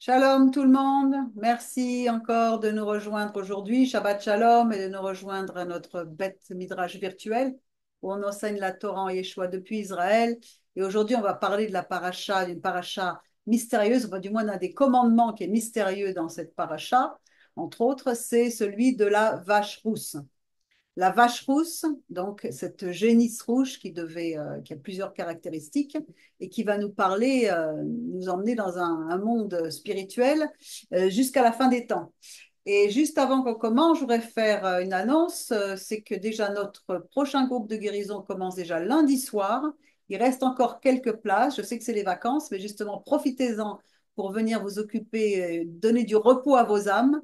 Shalom tout le monde, merci encore de nous rejoindre aujourd'hui, Shabbat Shalom, et de nous rejoindre à notre Beth Midrash virtuel où on enseigne la Torah en Yeshua depuis Israël. Et aujourd'hui, on va parler de la paracha, d'une paracha mystérieuse, enfin, du moins d'un des commandements qui est mystérieux dans cette paracha. Entre autres, c'est celui de la vache rousse. La vache rousse, donc cette génisse rouge qui a plusieurs caractéristiques et qui va nous parler, nous emmener dans un monde spirituel jusqu'à la fin des temps. Et juste avant qu'on commence, je voudrais faire une annonce, c'est que déjà notre prochain groupe de guérison commence déjà lundi soir. Il reste encore quelques places, je sais que c'est les vacances, mais justement profitez-en pour venir vous occuper, donner du repos à vos âmes.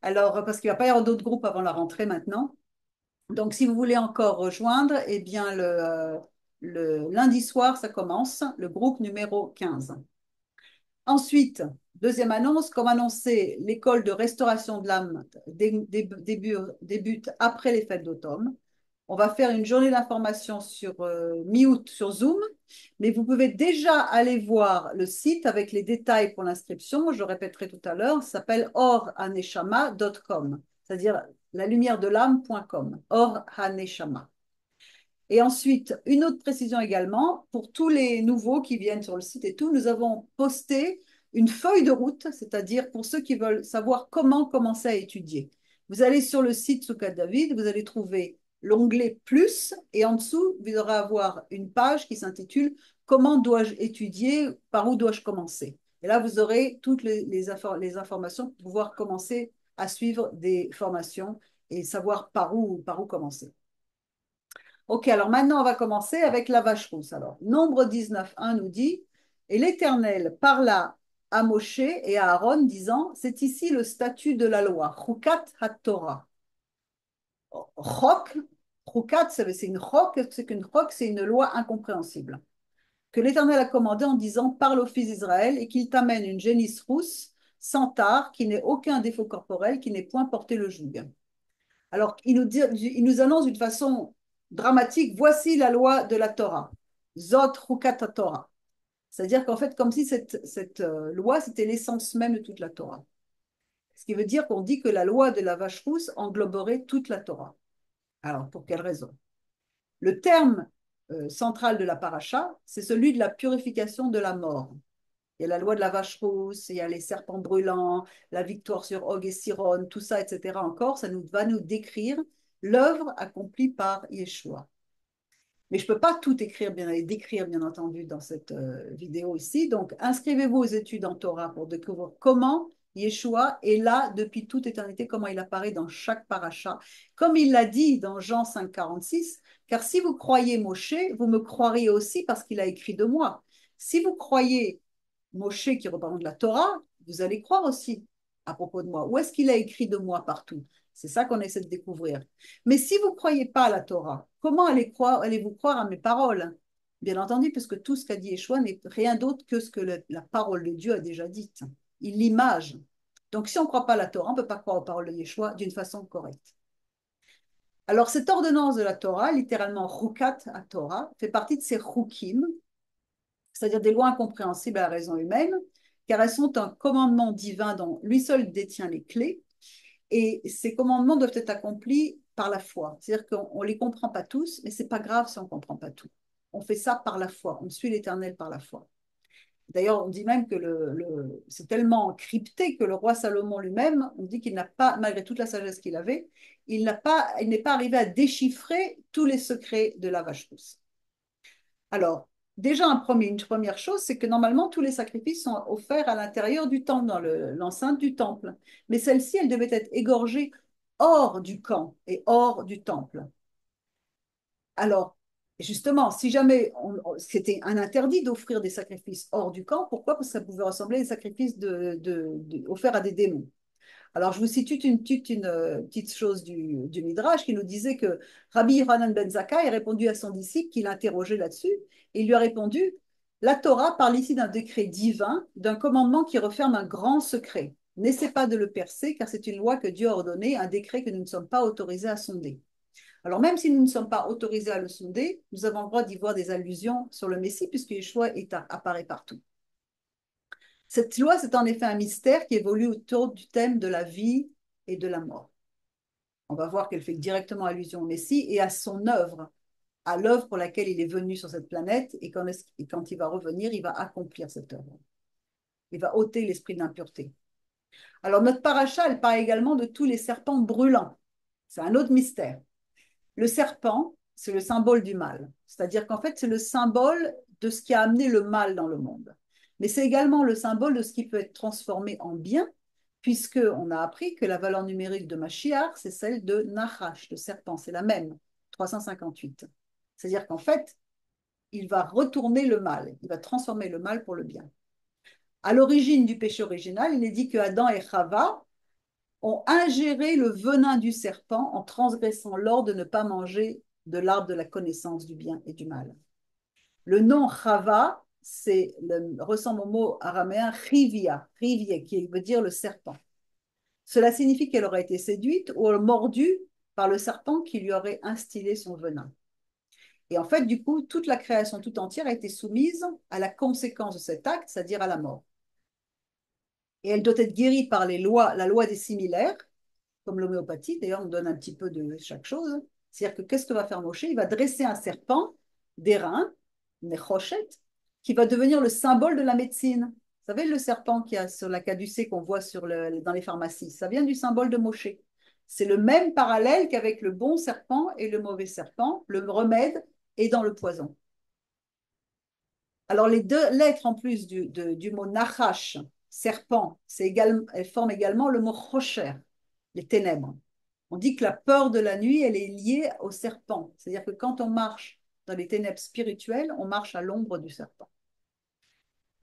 Alors, parce qu'il ne va pas y avoir d'autres groupes avant la rentrée maintenant. Donc, si vous voulez encore rejoindre, eh bien, le lundi soir, ça commence, le groupe numéro 15. Ensuite, deuxième annonce, comme annoncé, l'école de restauration de l'âme débute après les fêtes d'automne. On va faire une journée d'information sur mi-août sur Zoom, mais vous pouvez déjà aller voir le site avec les détails pour l'inscription. Je le répéterai tout à l'heure, ça s'appelle orhaneshama.com, c'est-à-dire la lumière de l'âme.com, orhaneshama. Et ensuite, une autre précision également, pour tous les nouveaux qui viennent sur le site et tout, nous avons posté une feuille de route, c'est-à-dire pour ceux qui veulent savoir comment commencer à étudier. Vous allez sur le site Soukat David, vous allez trouver l'onglet Plus et en dessous, vous aurez avoir une page qui s'intitule Comment dois-je étudier, par où dois-je commencer? Et là, vous aurez toutes les informations pour pouvoir commencer à suivre des formations et savoir par où commencer. Ok, alors maintenant, on va commencer avec la vache rousse. Alors, Nombre 19, 1 nous dit, et l'Éternel parla à Moshe et à Aaron, disant, c'est ici le statut de la loi, Chukat HaTorah. Chok, Chukat, c'est une chok, c'est qu'une chok, c'est une loi incompréhensible. Que l'Éternel a commandé en disant, parle aux fils d'Israël et qu'il t'amène une génisse rousse, sans tare, qui n'ait aucun défaut corporel, qui n'ait point porté le joug. Alors, il nous annonce d'une façon dramatique, voici la loi de la Torah, Zot Chukat Torah. C'est-à-dire qu'en fait, comme si cette loi, c'était l'essence même de toute la Torah. Ce qui veut dire qu'on dit que la loi de la vache rousse engloberait toute la Torah. Alors, pour quelle raison? Le terme central de la paracha, c'est celui de la purification de la mort. Il y a la loi de la vache rousse, il y a les serpents brûlants, la victoire sur Og et Siron, tout ça, etc. Encore, va nous décrire l'œuvre accomplie par Yeshua. Mais je ne peux pas tout décrire, bien entendu, dans cette vidéo ici. Donc, inscrivez-vous aux études en Torah pour découvrir comment Yeshua est là depuis toute éternité, comment il apparaît dans chaque paracha. Comme il l'a dit dans Jean 5, 46, car si vous croyez Moshe, vous me croiriez aussi parce qu'il a écrit de moi. Si vous croyez Moshe qui représente la Torah, vous allez croire aussi à propos de moi. Où est-ce qu'il a écrit de moi partout? C'est ça qu'on essaie de découvrir. Mais si vous ne croyez pas à la Torah, comment allez-vous croire à mes paroles? Bien entendu, puisque tout ce qu'a dit Yeshua n'est rien d'autre que ce que la parole de Dieu a déjà dit. Il l'image. Donc si on ne croit pas à la Torah, on ne peut pas croire aux paroles de Yeshua d'une façon correcte. Alors cette ordonnance de la Torah, littéralement Chukat à Torah, fait partie de ces Chukim, c'est-à-dire des lois incompréhensibles à la raison humaine, car elles sont un commandement divin dont lui seul détient les clés, et ces commandements doivent être accomplis par la foi. C'est-à-dire qu'on ne les comprend pas tous, mais ce n'est pas grave si on ne comprend pas tout. On fait ça par la foi, on suit l'Éternel par la foi. D'ailleurs, on dit même que c'est tellement crypté que le roi Salomon lui-même, on dit qu'il n'a pas, malgré toute la sagesse qu'il avait, il n'est pas arrivé à déchiffrer tous les secrets de la vache rousse. Alors, déjà, une première chose, c'est que normalement, tous les sacrifices sont offerts à l'intérieur du temple, dans l'enceinte du temple. Mais celle-ci, elle devait être égorgée hors du camp et hors du temple. Alors, justement, si jamais c'était un interdit d'offrir des sacrifices hors du camp, pourquoi? Parce que ça pouvait ressembler à des sacrifices offerts à des démons. Alors, je vous cite petite chose du Midrash qui nous disait que Rabbi Yohanan ben Zakkai a répondu à son disciple qui l'interrogeait là-dessus, et il lui a répondu, la Torah parle ici d'un décret divin, d'un commandement qui referme un grand secret. N'essaie pas de le percer, car c'est une loi que Dieu a ordonnée, un décret que nous ne sommes pas autorisés à sonder. Alors, même si nous ne sommes pas autorisés à le sonder, nous avons le droit d'y voir des allusions sur le Messie, puisque Yeshua apparaît partout. Cette loi, c'est en effet un mystère qui évolue autour du thème de la vie et de la mort. On va voir qu'elle fait directement allusion au Messie et à son œuvre, à l'œuvre pour laquelle il est venu sur cette planète, et quand il va revenir, il va accomplir cette œuvre. Il va ôter l'esprit d'impureté. Alors notre paracha, elle parle également de tous les serpents brûlants. C'est un autre mystère. Le serpent, c'est le symbole du mal. C'est-à-dire qu'en fait, c'est le symbole de ce qui a amené le mal dans le monde. Mais c'est également le symbole de ce qui peut être transformé en bien, puisqu'on a appris que la valeur numérique de Mashiach, c'est celle de Nachash, le serpent. C'est la même, 358. C'est-à-dire qu'en fait, il va retourner le mal. Il va transformer le mal pour le bien. À l'origine du péché original, il est dit que Adam et Chava ont ingéré le venin du serpent en transgressant l'ordre de ne pas manger de l'arbre de la connaissance du bien et du mal. Le nom Chava ressemble au mot araméen rivia, rivia, qui veut dire le serpent. Cela signifie qu'elle aurait été séduite ou mordue par le serpent qui lui aurait instillé son venin. Et en fait, du coup, toute la création tout entière a été soumise à la conséquence de cet acte, c'est-à-dire à la mort. Et elle doit être guérie par la loi des similaires, comme l'homéopathie. D'ailleurs, on donne un petit peu de chaque chose. C'est-à-dire que qu'est-ce que va faire Moshe? Il va dresser un serpent d'airain, une rochette, qui va devenir le symbole de la médecine. Vous savez, le serpent qui a sur la caducée qu'on voit dans les pharmacies, ça vient du symbole de Moshe. C'est le même parallèle qu'avec le bon serpent et le mauvais serpent. Le remède est dans le poison. Alors, les deux lettres en plus du mot nachash, serpent, elles forment également le mot chosher, les ténèbres. On dit que la peur de la nuit, elle est liée au serpent. C'est-à-dire que quand on marche dans les ténèbres spirituelles, on marche à l'ombre du serpent.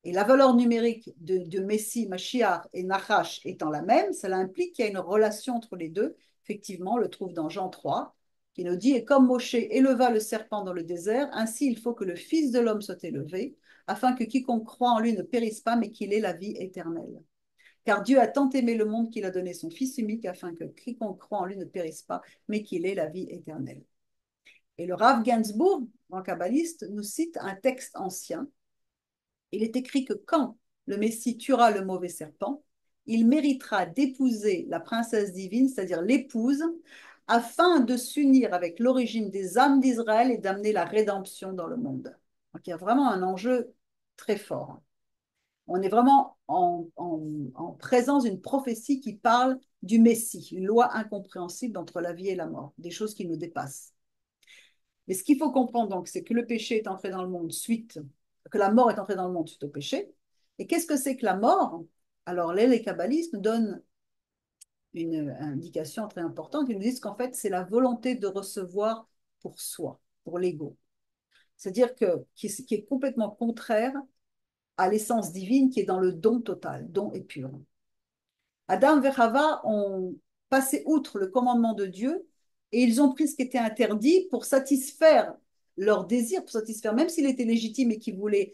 Et la valeur numérique de Messie, Mashiach et Nachash étant la même, cela implique qu'il y a une relation entre les deux. Effectivement, on le trouve dans Jean 3, qui nous dit, « Et comme Moshe éleva le serpent dans le désert, ainsi il faut que le Fils de l'homme soit élevé, afin que quiconque croit en lui ne périsse pas, mais qu'il ait la vie éternelle. Car Dieu a tant aimé le monde qu'il a donné son Fils unique, afin que quiconque croit en lui ne périsse pas, mais qu'il ait la vie éternelle. » Et le Rav Gainsbourg, grand kabbaliste, nous cite un texte ancien. Il est écrit que quand le Messie tuera le mauvais serpent, il méritera d'épouser la princesse divine, c'est-à-dire l'épouse, afin de s'unir avec l'origine des âmes d'Israël et d'amener la rédemption dans le monde. Donc il y a vraiment un enjeu très fort. On est vraiment en présence d'une prophétie qui parle du Messie, une loi incompréhensible entre la vie et la mort, des choses qui nous dépassent. Mais ce qu'il faut comprendre donc, c'est que le péché est entré dans le monde que la mort est entrée dans le monde suite au péché. Et qu'est-ce que c'est que la mort? Alors, les kabbalistes nous donnent une indication très importante. Ils nous disent qu'en fait, c'est la volonté de recevoir pour soi, pour l'ego. C'est-à-dire qui est complètement contraire à l'essence divine qui est dans le don total, don et pur. Adam et Chava ont passé outre le commandement de Dieu et ils ont pris ce qui était interdit pour satisfaire leur désir, pour satisfaire, même s'il était légitime et qu'ils voulaient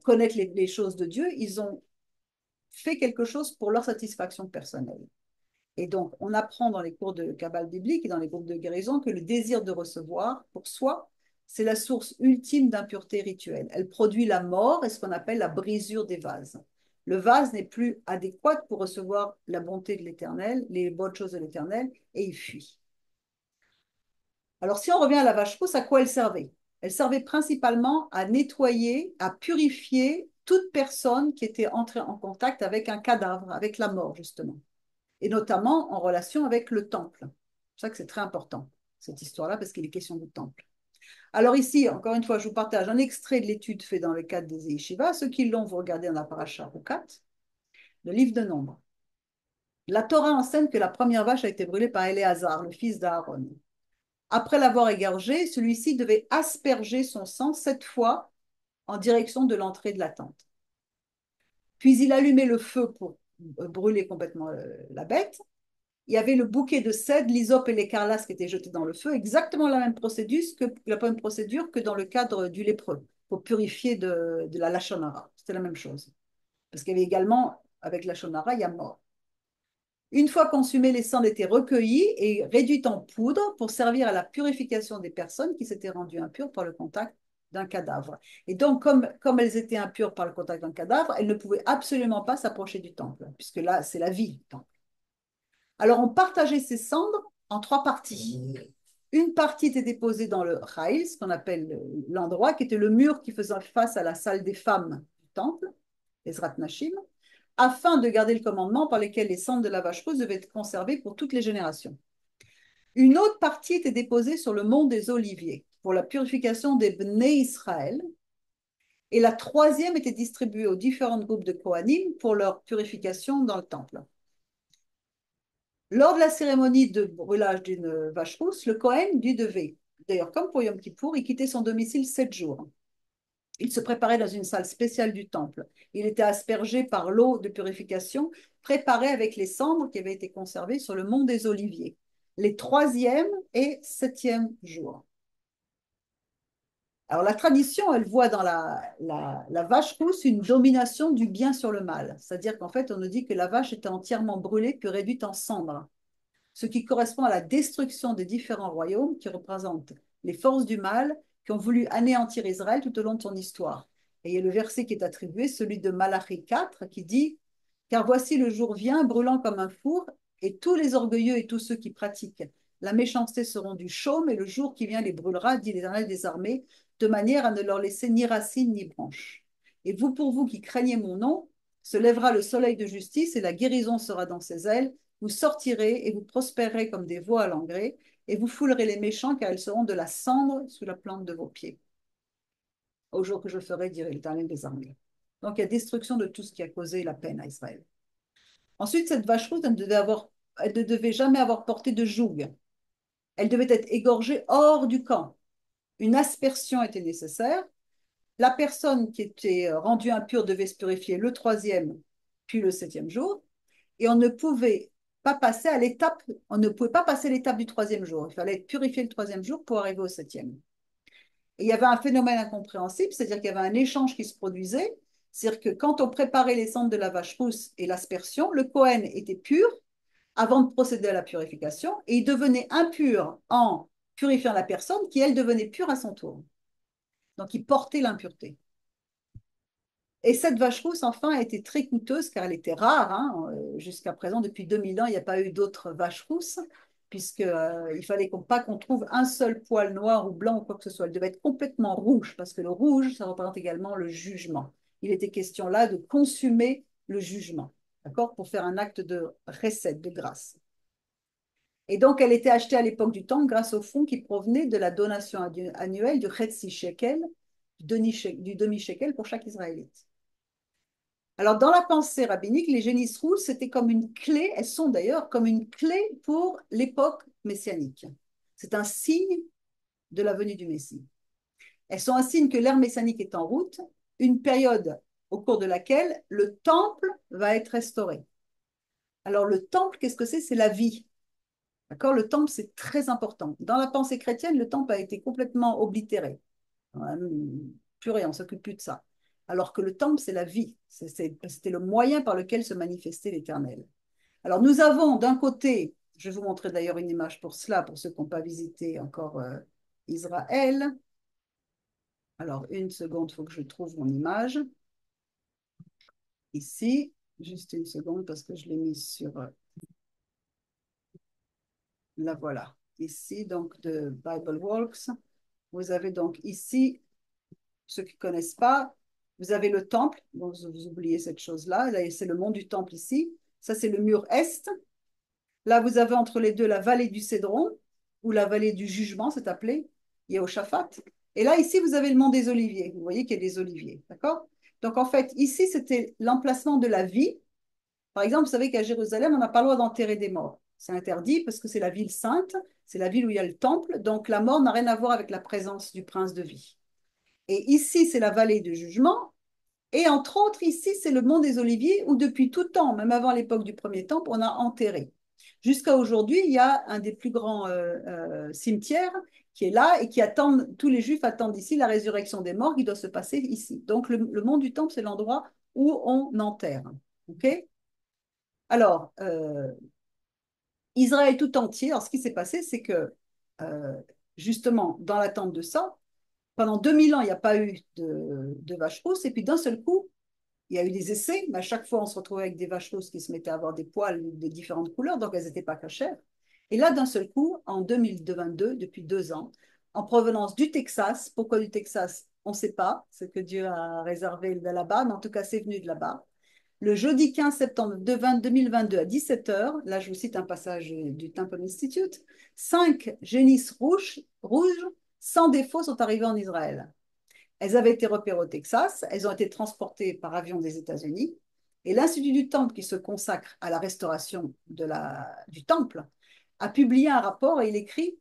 connaître les choses de Dieu, ils ont fait quelque chose pour leur satisfaction personnelle. Et donc, on apprend dans les cours de Kabbale biblique et dans les groupes de guérison que le désir de recevoir pour soi, c'est la source ultime d'impureté rituelle. Elle produit la mort et ce qu'on appelle la brisure des vases. Le vase n'est plus adéquat pour recevoir la bonté de l'Éternel, les bonnes choses de l'Éternel, et il fuit. Alors, si on revient à la vache rousse, à quoi elle servait? Elle servait principalement à nettoyer, à purifier toute personne qui était entrée en contact avec un cadavre, avec la mort, justement, et notamment en relation avec le temple. C'est pour ça que c'est très important, cette histoire-là, parce qu'il est question du temple. Alors ici, encore une fois, je vous partage un extrait de l'étude faite dans le cadre des Yeshivas. Ceux qui l'ont, vous regardez dans la paracha Rukat, le livre de Nombres. La Torah enseigne que la première vache a été brûlée par Éléazar, le fils d'Aaron. Après l'avoir égorgé, celui-ci devait asperger son sang 7 fois en direction de l'entrée de la tente. Puis il allumait le feu pour brûler complètement la bête. Il y avait le bouquet de cèdre, l'hysope et l'écarlate qui étaient jetés dans le feu, exactement la même procédure que dans le cadre du lépreux, pour purifier de la lachon hara. C'était la même chose. Parce qu'il y avait également, avec la lachon hara, il y a mort. Une fois consumés, les cendres étaient recueillis et réduites en poudre pour servir à la purification des personnes qui s'étaient rendues impures par le contact d'un cadavre. Et donc, comme elles étaient impures par le contact d'un cadavre, elles ne pouvaient absolument pas s'approcher du temple, puisque là, c'est la vie du temple. Alors, on partageait ces cendres en trois parties. Une partie était déposée dans le Haïl, ce qu'on appelle l'endroit, qui était le mur qui faisait face à la salle des femmes du temple, Ezrat Nashim, afin de garder le commandement par lequel les cendres de la vache rousse devaient être conservées pour toutes les générations. Une autre partie était déposée sur le mont des Oliviers pour la purification des Bnei Israël, et la troisième était distribuée aux différents groupes de Kohanim pour leur purification dans le temple. Lors de la cérémonie de brûlage d'une vache rousse, le Kohen lui devait, d'ailleurs comme pour Yom Kippour, il quittait son domicile 7 jours. Il se préparait dans une salle spéciale du temple. Il était aspergé par l'eau de purification préparée avec les cendres qui avaient été conservées sur le mont des Oliviers, les 3e et 7e jours. Alors la tradition, elle voit dans la vache rousse une domination du bien sur le mal. C'est-à-dire qu'en fait, on nous dit que la vache était entièrement brûlée puis réduite en cendres, ce qui correspond à la destruction des différents royaumes qui représentent les forces du mal qui ont voulu anéantir Israël tout au long de son histoire. Et il y a le verset qui est attribué, celui de Malachi 4, qui dit « Car voici le jour vient, brûlant comme un four, et tous les orgueilleux et tous ceux qui pratiquent la méchanceté seront du chaume, et le jour qui vient les brûlera, dit l'Éternel des armées, de manière à ne leur laisser ni racines ni branches. Et vous, pour vous qui craignez mon nom, se lèvera le soleil de justice, et la guérison sera dans ses ailes. Vous sortirez et vous prospérerez comme des veaux à l'engrais, et vous foulerez les méchants, car ils seront de la cendre sous la plante de vos pieds. Au jour que je ferai, dirait l'Éternel des armées. Donc il y a destruction de tout ce qui a causé la peine à Israël. Ensuite, cette vache rousse, elle ne devait jamais avoir porté de joug. Elle devait être égorgée hors du camp. Une aspersion était nécessaire. La personne qui était rendue impure devait se purifier le 3e puis le 7e jour. Et on ne pouvait pas passer à l'étape, on ne pouvait pas passer l'étape du 3e jour. Il fallait être purifié le 3e jour pour arriver au 7e. Et il y avait un phénomène incompréhensible, c'est-à-dire qu'il y avait un échange qui se produisait. C'est-à-dire que quand on préparait les cendres de la vache rousse et l'aspersion, le Kohen était pur avant de procéder à la purification et il devenait impur en purifiant la personne qui, elle, devenait pure à son tour. Donc, il portait l'impureté. Et cette vache rousse, enfin, était très coûteuse car elle était rare. Hein. Jusqu'à présent, depuis 2000 ans, il n'y a pas eu d'autres vaches rousses, puisqu'il fallait pas qu'on trouve un seul poil noir ou blanc ou quoi que ce soit. Elle devait être complètement rouge, parce que le rouge, ça représente également le jugement. Il était question là de consumer le jugement, d'accord, pour faire un acte de recette, de grâce. Et donc, elle était achetée à l'époque du Temple grâce au fonds qui provenait de la donation annuelle du Chetzi Shekel, du demi-shekel pour chaque Israélite. Alors, dans la pensée rabbinique, les génisses rousses, c'était comme une clé, elles sont d'ailleurs comme une clé pour l'époque messianique. C'est un signe de la venue du Messie. Elles sont un signe que l'ère messianique est en route, une période au cours de laquelle le temple va être restauré. Alors, le temple, qu'est-ce que c'est? C'est la vie. D'accord? Le temple, c'est très important. Dans la pensée chrétienne, le temple a été complètement oblitéré. Plus rien, on ne s'occupe plus de ça. Alors que le temple, c'est la vie. C'était le moyen par lequel se manifestait l'Éternel. Alors nous avons d'un côté, je vais vous montrer d'ailleurs une image pour cela, pour ceux qui n'ont pas visité encore Israël. Alors une seconde, il faut que je trouve mon image. Ici, juste une seconde parce que je l'ai mise sur... la voilà. Ici, donc de Bible Works. Vous avez donc ici ceux qui ne connaissent pas, vous avez le temple, donc vous oubliez cette chose-là, là, c'est le mont du temple ici, ça c'est le mur est, là vous avez entre les deux la vallée du Cédron, ou la vallée du jugement, c'est appelé, Yehoshaphat, et là ici vous avez le mont des Oliviers, vous voyez qu'il y a des oliviers, d'accord? Donc en fait, ici c'était l'emplacement de la vie, par exemple, vous savez qu'à Jérusalem, on n'a pas le droit d'enterrer des morts, c'est interdit parce que c'est la ville sainte, c'est la ville où il y a le temple, donc la mort n'a rien à voir avec la présence du prince de vie. Et ici, c'est la vallée du jugement. Et entre autres, ici, c'est le mont des Oliviers où depuis tout temps, même avant l'époque du premier temple, on a enterré. Jusqu'à aujourd'hui, il y a un des plus grands cimetières qui est là et qui attendent, tous les Juifs attendent ici la résurrection des morts qui doit se passer ici. Donc le mont du temple, c'est l'endroit où on enterre. Okay. Alors, Israël tout entier, alors ce qui s'est passé, c'est que justement, dans l'attente de ça, pendant 2000 ans, il n'y a pas eu de vaches rousses, et puis d'un seul coup, il y a eu des essais, mais à chaque fois, on se retrouvait avec des vaches rousses qui se mettaient à avoir des poils de différentes couleurs, donc elles n'étaient pas cachères. Et là, d'un seul coup, en 2022, depuis 2 ans, en provenance du Texas, pourquoi du Texas? On ne sait pas, c'est que Dieu a réservé de là-bas, mais en tout cas, c'est venu de là-bas. Le jeudi 15 septembre 2022 à 17 heures, là je vous cite un passage du Temple Institute, 5 génisses rouges sans défaut sont arrivées en Israël. Elles avaient été repérées au Texas, elles ont été transportées par avion des États-Unis, et l'Institut du Temple, qui se consacre à la restauration du Temple, a publié un rapport et il écrit: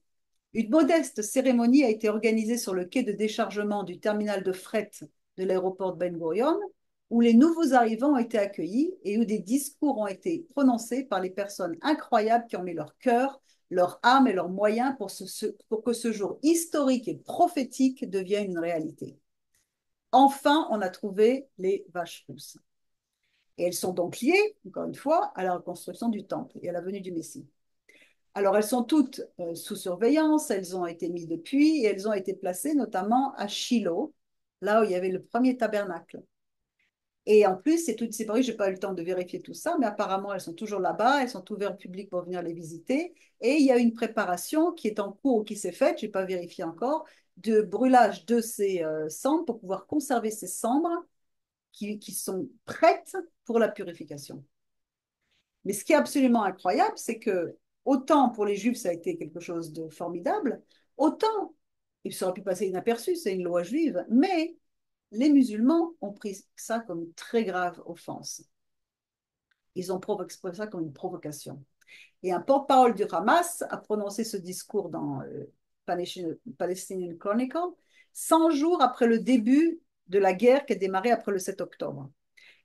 une modeste cérémonie a été organisée sur le quai de déchargement du terminal de fret de l'aéroport de Ben Gurion, où les nouveaux arrivants ont été accueillis et où des discours ont été prononcés par les personnes incroyables qui ont mis leur cœur, leur âme et leurs moyens pour que ce jour historique et prophétique devienne une réalité. Enfin, on a trouvé les vaches rousses. Et elles sont donc liées, encore une fois, à la reconstruction du temple et à la venue du Messie. Alors, elles sont toutes sous surveillance, elles ont été mises depuis et elles ont été placées notamment à Shiloh, là où il y avait le premier tabernacle. Et en plus, c'est pareil, je n'ai pas eu le temps de vérifier tout ça, mais apparemment, elles sont toujours là-bas, elles sont ouvertes au public pour venir les visiter. Et il y a une préparation qui est en cours, qui s'est faite, je n'ai pas vérifié encore, de brûlage de ces cendres pour pouvoir conserver ces cendres qui sont prêtes pour la purification. Mais ce qui est absolument incroyable, c'est que autant pour les Juifs, ça a été quelque chose de formidable, autant il aurait pu passer inaperçu, c'est une loi juive, mais les musulmans ont pris ça comme une très grave offense. Ils ont pris ça comme une provocation. Et un porte-parole du Hamas a prononcé ce discours dans Palestinian Chronicle 100 jours après le début de la guerre qui a démarré après le 7 octobre,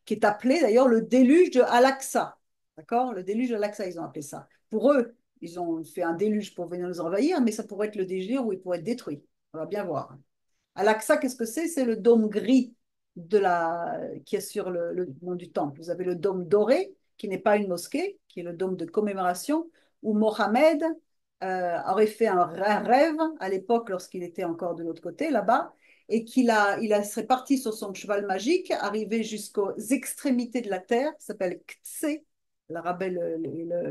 qui est appelé d'ailleurs le déluge de Al-Aqsa. D'accord? Le déluge de Al-Aqsa, ils ont appelé ça. Pour eux, ils ont fait un déluge pour venir nous envahir, mais ça pourrait être le déluge où ils pourraient être détruits. On va bien voir. Al-Aqsa, qu'est-ce que c'est? C'est le dôme gris qui est sur le mont du Temple. Vous avez le dôme doré, qui n'est pas une mosquée, qui est le dôme de commémoration, où Mohammed aurait fait un rêve à l'époque lorsqu'il était encore de l'autre côté, là-bas, et serait parti sur son cheval magique, arrivé jusqu'aux extrémités de la terre, qui s'appelle Ktse. L'arabe et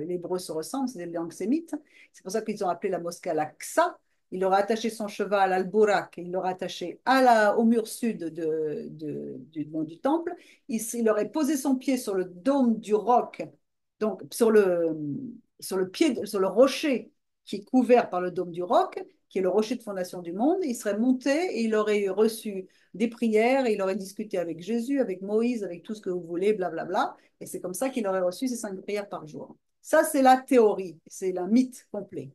l'hébreu se ressemblent, c'est des langues sémites. C'est pour ça qu'ils ont appelé la mosquée Al-Aqsa. Il aurait attaché son cheval al Burak, il l'aurait attaché au mur sud du mont du Temple. Il aurait posé son pied sur le dôme du roc, donc sur le rocher qui est couvert par le dôme du roc, qui est le rocher de fondation du monde. Il serait monté et il aurait reçu des prières, et il aurait discuté avec Jésus, avec Moïse, avec tout ce que vous voulez, blablabla. Et c'est comme ça qu'il aurait reçu ses 5 prières par jour. Ça, c'est la théorie, c'est un mythe complet.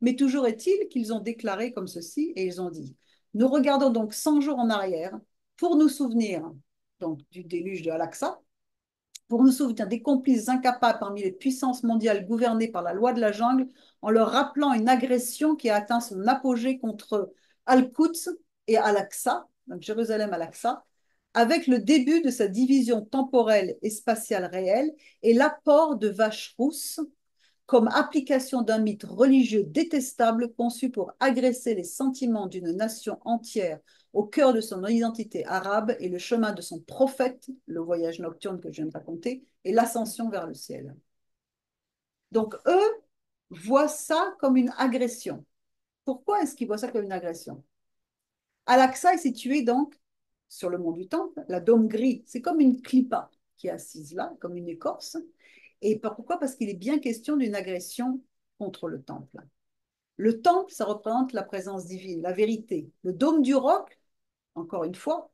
Mais toujours est-il qu'ils ont déclaré comme ceci et ils ont dit: nous regardons donc 100 jours en arrière pour nous souvenir donc du déluge de Al-Aqsa, pour nous souvenir des complices incapables parmi les puissances mondiales gouvernées par la loi de la jungle, en leur rappelant une agression qui a atteint son apogée contre Al-Quds et Al-Aqsa, donc Jérusalem Al-Aqsa, avec le début de sa division temporelle et spatiale réelle et l'apport de vaches rousses comme application d'un mythe religieux détestable conçu pour agresser les sentiments d'une nation entière au cœur de son identité arabe et le chemin de son prophète, le voyage nocturne que je viens de raconter, et l'ascension vers le ciel. Donc, eux voient ça comme une agression. Pourquoi est-ce qu'ils voient ça comme une agression? Al-Aqsa est situé donc sur le mont du Temple, la dôme gris. C'est comme une clipa qui est assise là, comme une écorce. Et pourquoi? Parce qu'il est bien question d'une agression contre le temple. Le temple, ça représente la présence divine, la vérité. Le dôme du roc, encore une fois,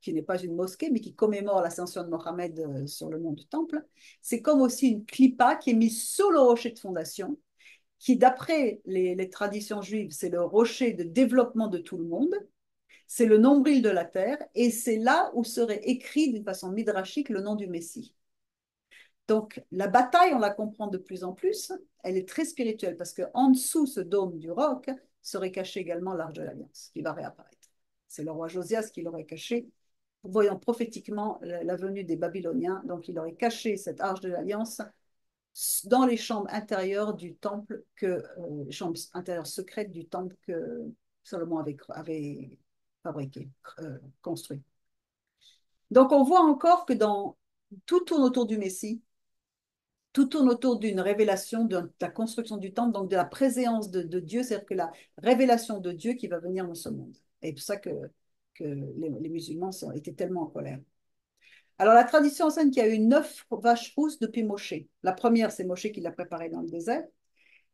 qui n'est pas une mosquée, mais qui commémore l'ascension de Mohammed sur le mont du temple, c'est comme aussi une clipa qui est mise sur le rocher de fondation, qui, d'après les traditions juives, c'est le rocher de développement de tout le monde, c'est le nombril de la terre, et c'est là où serait écrit d'une façon midrashique le nom du Messie. Donc, la bataille, on la comprend de plus en plus, elle est très spirituelle parce qu'en dessous ce dôme du roc serait caché également l'arche de l'Alliance qui va réapparaître. C'est le roi Josias qui l'aurait caché, voyant prophétiquement la venue des Babyloniens. Donc, il aurait caché cette arche de l'Alliance dans les chambres intérieures du temple, les chambres intérieures secrètes du temple Salomon avait fabriqué, construit. Donc on voit encore que tout tourne autour du Messie, tout tourne autour d'une révélation de la construction du temple, donc de la présence de Dieu, c'est-à-dire que la révélation de Dieu qui va venir dans ce monde. Et c'est pour ça que les musulmans étaient tellement en colère. Alors la tradition enseigne qu'il y a eu 9 vaches rousses depuis Moshe. La première, c'est Moshe qui l'a préparée dans le désert.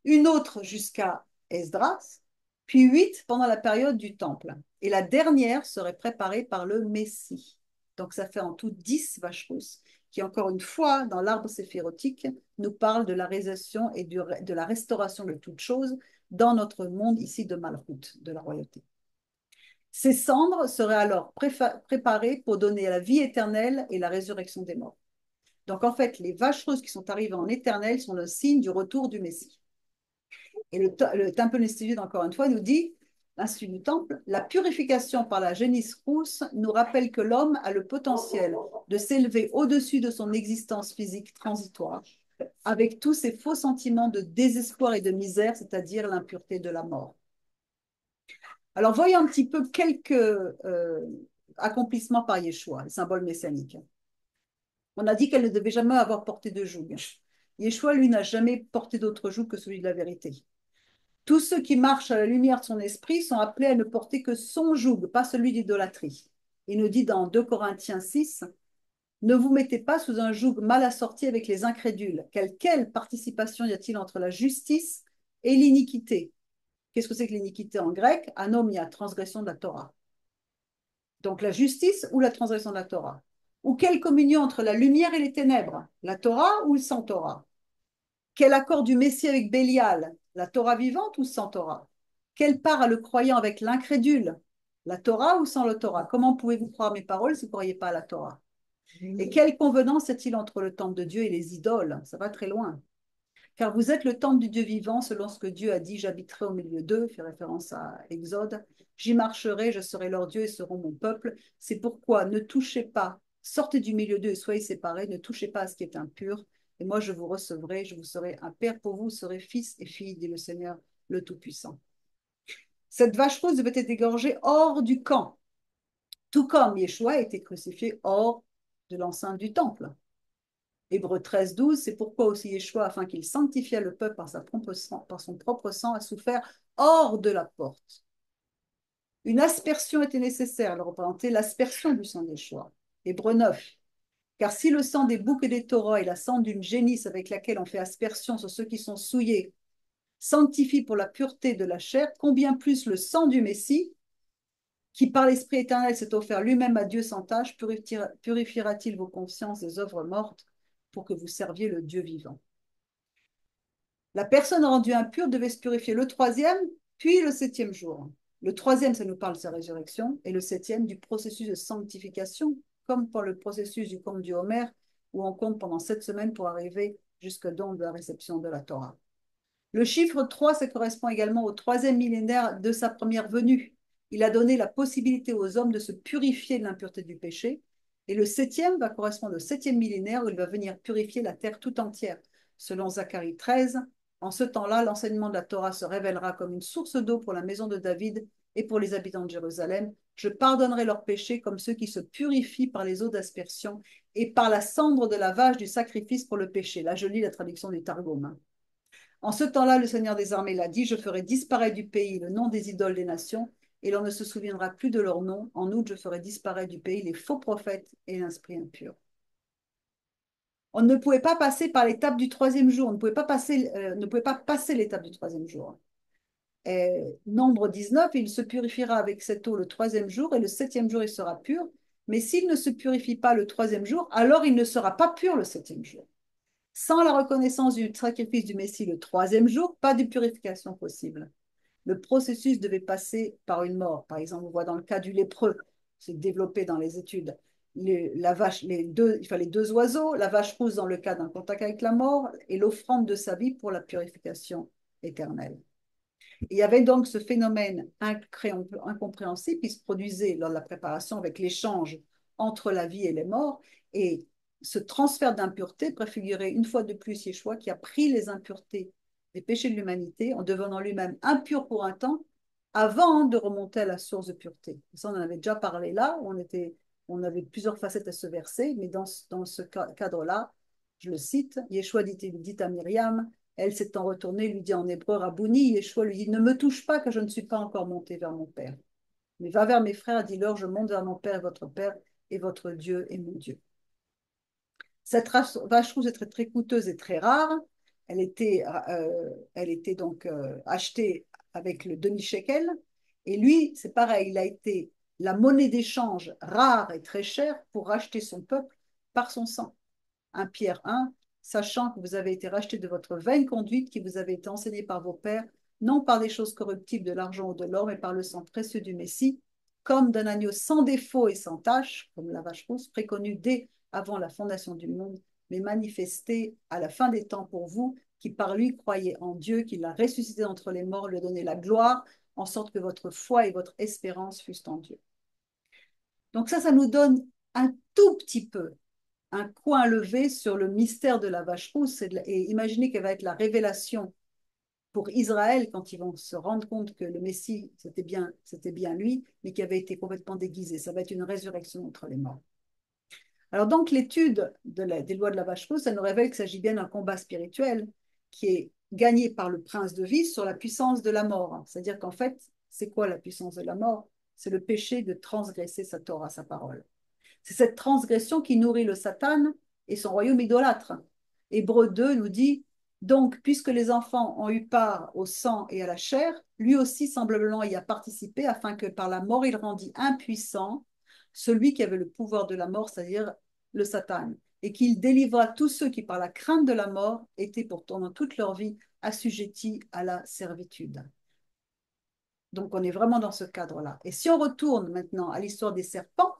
Une autre jusqu'à Esdras, puis 8 pendant la période du temple. Et la dernière serait préparée par le Messie. Donc ça fait en tout 10 vaches rousses, qui encore une fois, dans l'arbre séphirotique, nous parle de la réalisation et de la restauration de toutes choses dans notre monde ici de Malchut, de la royauté. Ces cendres seraient alors préparées pour donner la vie éternelle et la résurrection des morts. Donc en fait, les vaches rousses qui sont arrivées en éternel sont le signe du retour du Messie. Et le Temple Institute, encore une fois, nous dit, l'Institut du Temple, la purification par la génisse rousse nous rappelle que l'homme a le potentiel de s'élever au-dessus de son existence physique transitoire, avec tous ses faux sentiments de désespoir et de misère, c'est-à-dire l'impureté de la mort. Alors, voyons un petit peu quelques accomplissements par Yeshua, le symbole messianique. On a dit qu'elle ne devait jamais avoir porté de joug. Yeshua, lui, n'a jamais porté d'autre joug que celui de la vérité. Tous ceux qui marchent à la lumière de son esprit sont appelés à ne porter que son joug, pas celui d'idolâtrie. Il nous dit dans 2 Corinthiens 6, ne vous mettez pas sous un joug mal assorti avec les incrédules. Quelle participation y a-t-il entre la justice et l'iniquité? Qu'est-ce que c'est que l'iniquité en grec? Anomia, transgression de la Torah. Donc la justice ou la transgression de la Torah? Ou quelle communion entre la lumière et les ténèbres? La Torah ou le sans Torah? Quel accord du Messie avec Bélial? La Torah vivante ou sans Torah? Quelle part a le croyant avec l'incrédule? La Torah ou sans la Torah? Comment pouvez-vous croire mes paroles si vous ne croyez pas à la Torah? Et quelle convenance y-a-t-il entre le temple de Dieu et les idoles? Ça va très loin. Car vous êtes le temple du Dieu vivant, selon ce que Dieu a dit, j'habiterai au milieu d'eux, fait référence à Exode. J'y marcherai, je serai leur Dieu et seront mon peuple. C'est pourquoi ne touchez pas, sortez du milieu d'eux et soyez séparés, ne touchez pas à ce qui est impur. Et moi, je vous recevrai, je vous serai un père pour vous, vous serez fils et filles, dit le Seigneur, le Tout-Puissant. Cette vache rousse devait être égorgée hors du camp, tout comme Yeshua a été crucifié hors de l'enceinte du temple. Hébreux 13, 12, c'est pourquoi aussi Yeshua, afin qu'il sanctifiât le peuple par son propre sang, a souffert hors de la porte. Une aspersion était nécessaire, elle représentait l'aspersion du sang d'Yeshua. Hébreux 9, car si le sang des boucs et des taureaux et la sang d'une génisse avec laquelle on fait aspersion sur ceux qui sont souillés sanctifie pour la pureté de la chair, combien plus le sang du Messie, qui par l'Esprit éternel s'est offert lui-même à Dieu sans tâche, purifiera-t-il vos consciences des œuvres mortes pour que vous serviez le Dieu vivant? La personne rendue impure devait se purifier le 3e, puis le 7e jour. Le 3e, ça nous parle de sa résurrection, et le 7e du processus de sanctification, comme pour le processus du conte du Homère, où on compte pendant 7 semaines pour arriver jusqu'au don de la réception de la Torah. Le chiffre 3, ça correspond également au 3e millénaire de sa première venue. Il a donné la possibilité aux hommes de se purifier de l'impureté du péché. Et le 7e va correspondre au 7e millénaire où il va venir purifier la terre tout entière. Selon Zacharie 13, en ce temps-là, l'enseignement de la Torah se révélera comme une source d'eau pour la maison de David et pour les habitants de Jérusalem. Je pardonnerai leurs péchés comme ceux qui se purifient par les eaux d'aspersion et par la cendre de la vache du sacrifice pour le péché. Là, je lis la traduction du Targum. En ce temps-là, le Seigneur des armées l'a dit, je ferai disparaître du pays le nom des idoles des nations, et l'on ne se souviendra plus de leur nom. En outre, je ferai disparaître du pays les faux prophètes et l'esprit impur. On ne pouvait pas passer par l'étape du 3e jour, on ne pouvait pas passer l'étape du 3e jour. Nombre 19, il se purifiera avec cette eau le 3e jour, et le 7e jour, il sera pur. Mais s'il ne se purifie pas le 3e jour, alors il ne sera pas pur le 7e jour. Sans la reconnaissance du sacrifice du Messie le 3e jour, pas de purification possible. Le processus devait passer par une mort. Par exemple, on voit dans le cas du lépreux, c'est développé dans les études. Il fallait 2 oiseaux, la vache rousse dans le cas d'un contact avec la mort et l'offrande de sa vie pour la purification éternelle. Et il y avait donc ce phénomène incompréhensible qui se produisait lors de la préparation avec l'échange entre la vie et les morts. Et ce transfert d'impureté préfigurait une fois de plus Yeshua qui a pris les impuretés des péchés de l'humanité en devenant lui-même impur pour un temps avant de remonter à la source de pureté. Ça, on en avait déjà parlé là, on avait plusieurs facettes à ce verset, mais dans ce cadre-là, je le cite, Yeshua dit à Myriam, elle s'étant retournée, lui dit en hébreu, Rabouni, Yeshua lui dit, ne me touche pas, car je ne suis pas encore monté vers mon Père. Mais va vers mes frères, dis-leur, je monte vers mon Père et votre Père, et votre Dieu est mon Dieu. Cette vache rouge est très, très coûteuse et très rare. Elle était donc achetée avec le demi-shekel. Et lui, c'est pareil, il a été la monnaie d'échange rare et très chère pour racheter son peuple par son sang. 1 Pierre 1, sachant que vous avez été racheté de votre vaine conduite qui vous avait été enseignée par vos pères, non par des choses corruptibles de l'argent ou de l'or, mais par le sang précieux du Messie, comme d'un agneau sans défaut et sans tache, comme la vache rousse, préconnu dès avant la fondation du monde, mais manifesté à la fin des temps pour vous, qui par lui croyez en Dieu, qui l'a ressuscité d'entre les morts, lui a donné la gloire, en sorte que votre foi et votre espérance fussent en Dieu. Donc ça nous donne un tout petit peu un coin levé sur le mystère de la vache rousse et imaginez qu'elle va être la révélation pour Israël quand ils vont se rendre compte que le Messie, c'était bien lui, mais qui avait été complètement déguisé. Ça va être une résurrection entre les morts. Alors donc l'étude des lois de la vache rousse, ça nous révèle qu'il s'agit bien d'un combat spirituel qui est gagné par le prince de vie sur la puissance de la mort. C'est-à-dire qu'en fait, c'est quoi la puissance de la mort? C'est le péché de transgresser sa Torah, sa parole. C'est cette transgression qui nourrit le Satan et son royaume idolâtre. Hébreu 2 nous dit, donc, puisque les enfants ont eu part au sang et à la chair, lui aussi semblablement y a participé, afin que par la mort il rendit impuissant celui qui avait le pouvoir de la mort, c'est-à-dire le Satan, et qu'il délivra tous ceux qui, par la crainte de la mort, étaient pourtant dans toute leur vie assujettis à la servitude. Donc, on est vraiment dans ce cadre-là. Et si on retourne maintenant à l'histoire des serpents,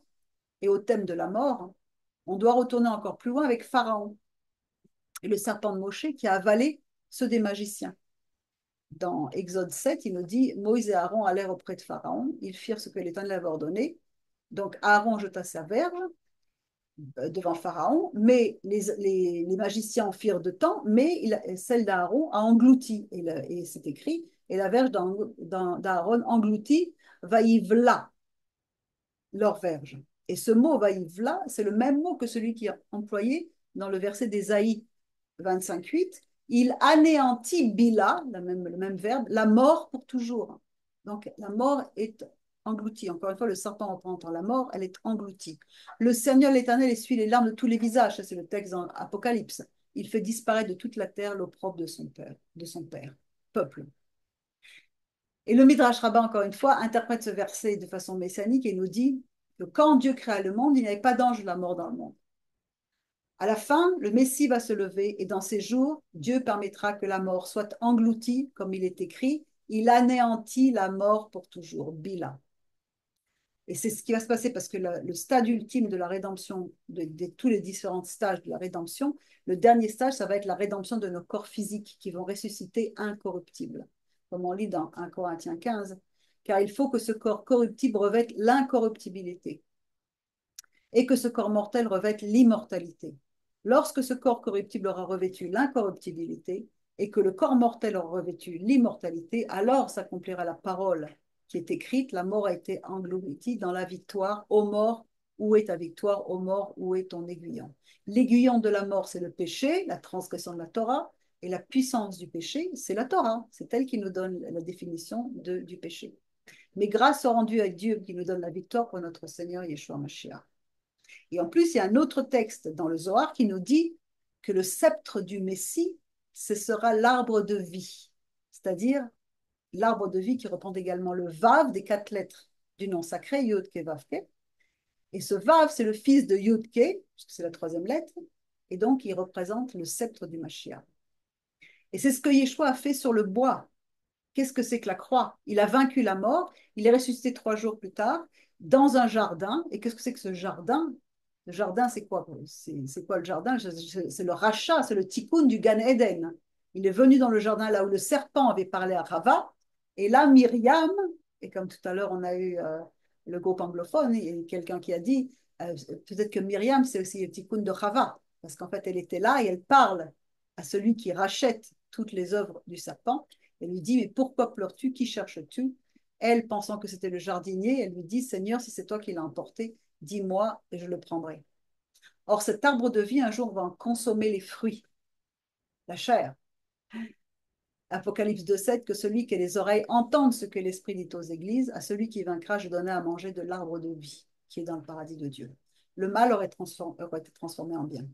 et au thème de la mort, on doit retourner encore plus loin avec Pharaon et le serpent de Moshe qui a avalé ceux des magiciens. Dans Exode 7, il nous dit Moïse et Aaron allèrent auprès de Pharaon, ils firent ce que l'Éternel avait ordonné. Donc Aaron jeta sa verge devant Pharaon, mais les magiciens en firent de temps, mais celle d'Aaron a englouti, et c'est écrit, et la verge d'Aaron engloutit, vaïvla, leur verge. Et ce mot vaïvla, c'est le même mot que celui qui est employé dans le verset d'Ésaïe 25:8. Il anéantit Bila, le même verbe, la mort pour toujours. Donc la mort est engloutie. Encore une fois, le serpent représentant la mort, elle est engloutie. Le Seigneur l'Éternel essuie les larmes de tous les visages. Ça, c'est le texte dans Apocalypse. Il fait disparaître de toute la terre l'opprobre de son père, peuple. Et le Midrash Rabbah, encore une fois, interprète ce verset de façon messianique et nous dit que quand Dieu créa le monde, il n'y avait pas d'ange de la mort dans le monde. À la fin, le Messie va se lever et dans ces jours, Dieu permettra que la mort soit engloutie, comme il est écrit, il anéantit la mort pour toujours, Bila. Et c'est ce qui va se passer parce que le stade ultime de la rédemption, de tous les différents stages de la rédemption, le dernier stage, ça va être la rédemption de nos corps physiques qui vont ressusciter incorruptibles, comme on lit dans 1 Corinthiens 15, car il faut que ce corps corruptible revête l'incorruptibilité et que ce corps mortel revête l'immortalité. Lorsque ce corps corruptible aura revêtu l'incorruptibilité et que le corps mortel aura revêtu l'immortalité, alors s'accomplira la parole qui est écrite, la mort a été engloutie dans la victoire. Ô mort, où est ta victoire? Ô mort, où est ton aiguillon? L'aiguillon de la mort, c'est le péché, la transgression de la Torah, et la puissance du péché, c'est la Torah. C'est elle qui nous donne la définition du péché. Mais grâce soit rendue à Dieu qui nous donne la victoire pour notre Seigneur Yeshua Mashiach. Et en plus, il y a un autre texte dans le Zohar qui nous dit que le sceptre du Messie, ce sera l'arbre de vie. C'est-à-dire l'arbre de vie qui reprend également le Vav des 4 lettres du nom sacré, Yud-Ke, Vav-Ke. Et ce Vav, c'est le fils de Yud-Ke, puisque c'est la 3e lettre, et donc il représente le sceptre du Mashiach. Et c'est ce que Yeshua a fait sur le bois. Qu'est-ce que c'est que la croix? Il a vaincu la mort, il est ressuscité 3 jours plus tard dans un jardin. Et qu'est-ce que c'est que ce jardin? Le jardin, c'est quoi? C'est quoi le jardin? C'est le rachat, c'est le tikkun du Gan Eden. Il est venu dans le jardin là où le serpent avait parlé à Rava. Et là, Myriam, et comme tout à l'heure, on a eu le groupe anglophone, et quelqu'un qui a dit, peut-être que Myriam, c'est aussi le tikkun de Rava, parce qu'en fait, elle était là et elle parle à celui qui rachète toutes les œuvres du serpent. Elle lui dit, mais pourquoi pleures-tu? Qui cherches-tu? Elle, pensant que c'était le jardinier, elle lui dit, Seigneur, si c'est toi qui l'as emporté, dis-moi et je le prendrai. Or, cet arbre de vie, un jour, va en consommer les fruits, la chair. Apocalypse 2,7, que celui qui a les oreilles entende ce que l'Esprit dit aux églises, à celui qui vaincra, je donnerai à manger de l'arbre de vie, qui est dans le paradis de Dieu. Le mal aurait été transformé en bien.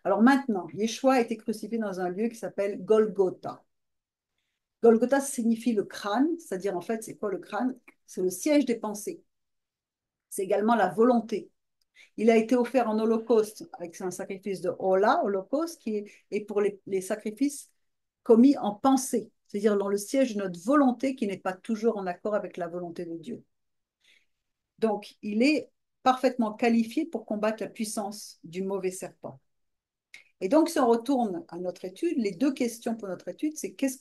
Alors maintenant, Yeshua a été crucifié dans un lieu qui s'appelle Golgotha. Golgotha signifie le crâne, c'est-à-dire en fait, c'est quoi le crâne? C'est le siège des pensées. C'est également la volonté. Il a été offert en holocauste avec un sacrifice de Ola, holocauste, qui est pour les sacrifices commis en pensée, c'est-à-dire dans le siège de notre volonté qui n'est pas toujours en accord avec la volonté de Dieu. Donc, il est parfaitement qualifié pour combattre la puissance du mauvais serpent. Et donc, si on retourne à notre étude, les deux questions pour notre étude, c'est qu'est-ce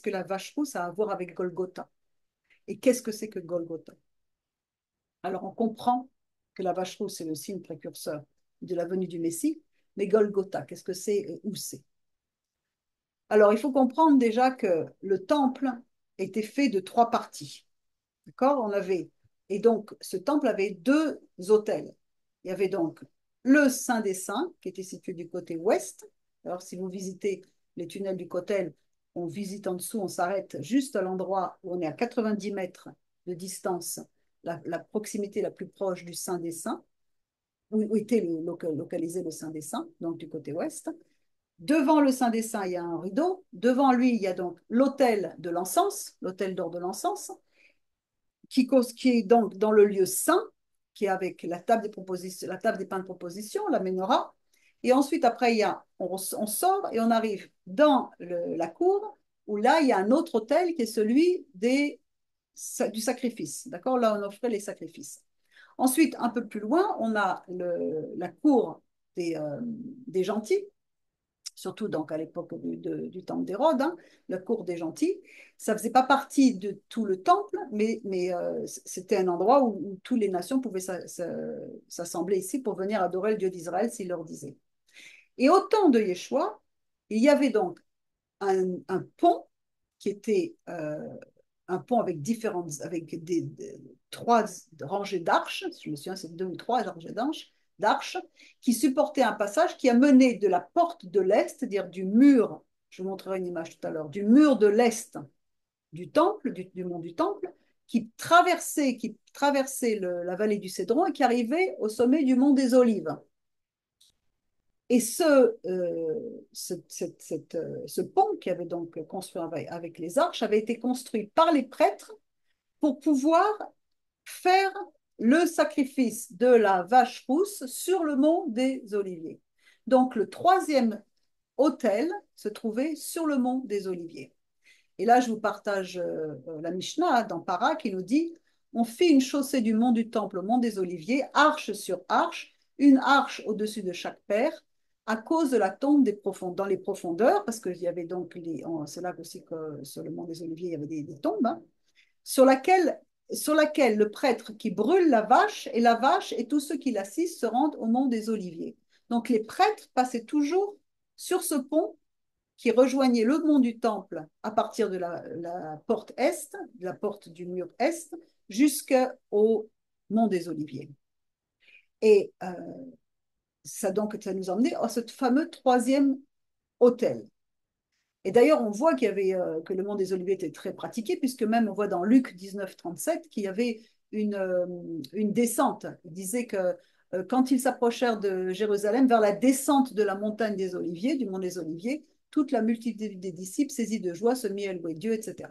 que la vache rousse a à voir avec Golgotha? Et qu'est-ce que c'est que Golgotha? Alors, on comprend que la vache rousse est le signe précurseur de la venue du Messie, mais Golgotha, qu'est-ce que c'est et où c'est? Alors, il faut comprendre déjà que le temple était fait de trois parties. D'accord? Et donc, ce temple avait deux autels. Il y avait donc le Saint des Saints, qui était situé du côté ouest. Alors, si vous visitez les tunnels du Kotel, on visite en dessous, on s'arrête juste à l'endroit où on est à 90 mètres de distance, la proximité la plus proche du Saint des Saints, où était localisé le Saint des Saints, donc du côté ouest. Devant le Saint des Saints, il y a un rideau. Devant lui, il y a donc l'autel de l'encens, l'autel d'or de l'encens, qui est donc dans le lieu saint, qui est avec la table la table des pains de proposition, la menorah. Et ensuite, après, on sort et on arrive dans la cour, où là, il y a un autre autel qui est celui du sacrifice. D'accord? Là, on offrait les sacrifices. Ensuite, un peu plus loin, on a la cour des gentils, surtout donc à l'époque du temple d'Hérode, hein, la cour des gentils. Ça ne faisait pas partie de tout le temple, mais c'était un endroit où toutes les nations pouvaient s'assembler ici pour venir adorer le Dieu d'Israël s'il leur disait. Et au temps de Yeshua, il y avait donc un pont qui était un pont avec trois rangées d'arches, je me souviens, c'est deux ou trois rangées d'arches, qui supportaient un passage qui a mené de la porte de l'Est, c'est-à-dire du mur, je vous montrerai une image tout à l'heure, du mur de l'Est du temple, du mont du temple, qui traversait la vallée du Cédron et qui arrivait au sommet du mont des Olives. Et ce pont qui avait donc construit avec les arches avait été construit par les prêtres pour pouvoir faire le sacrifice de la vache rousse sur le mont des Oliviers. Donc le troisième autel se trouvait sur le mont des Oliviers. Et là, je vous partage la Mishnah dans Para qui nous dit, on fit une chaussée du mont du temple au mont des Oliviers, arche sur arche, une arche au-dessus de chaque paire, à cause de la tombe dans les profondeurs, parce qu'il y avait donc, c'est là aussi que sur le mont des Oliviers, il y avait des tombes, hein, sur laquelle le prêtre qui brûle la vache et tous ceux qui l'assistent se rendent au mont des Oliviers. Donc les prêtres passaient toujours sur ce pont qui rejoignait le mont du Temple à partir de la porte est, de la porte du mur est, jusqu'au mont des Oliviers. Et donc, ça nous emmenait à ce fameux troisième autel. Et d'ailleurs, on voit que le mont des Oliviers était très pratiqué, puisque même on voit dans Luc 19, 37 qu'il y avait une descente. Il disait que quand ils s'approchèrent de Jérusalem, vers la descente de la montagne des Oliviers, du mont des Oliviers, toute la multitude des disciples, saisis de joie, se mit à louer Dieu, etc.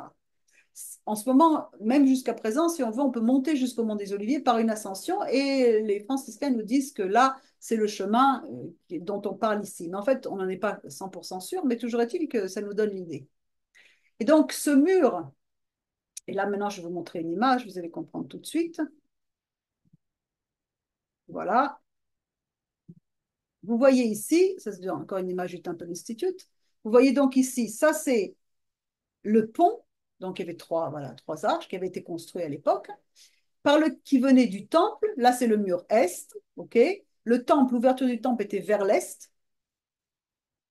En ce moment, même jusqu'à présent, si on veut, on peut monter jusqu'au mont des Oliviers par une ascension, et les franciscains nous disent que là, c'est le chemin dont on parle ici. Mais en fait, on n'en est pas 100% sûr, mais toujours est-il que ça nous donne l'idée. Et donc, ce mur, et là maintenant, je vais vous montrer une image, vous allez comprendre tout de suite. Voilà. Vous voyez ici, ça c'est encore une image du Temple Institute. Vous voyez donc ici, ça c'est le pont, donc il y avait voilà, trois arches qui avaient été construits à l'époque, qui venait du temple. Là, c'est le mur est, ok. Le temple, l'ouverture du temple était vers l'est,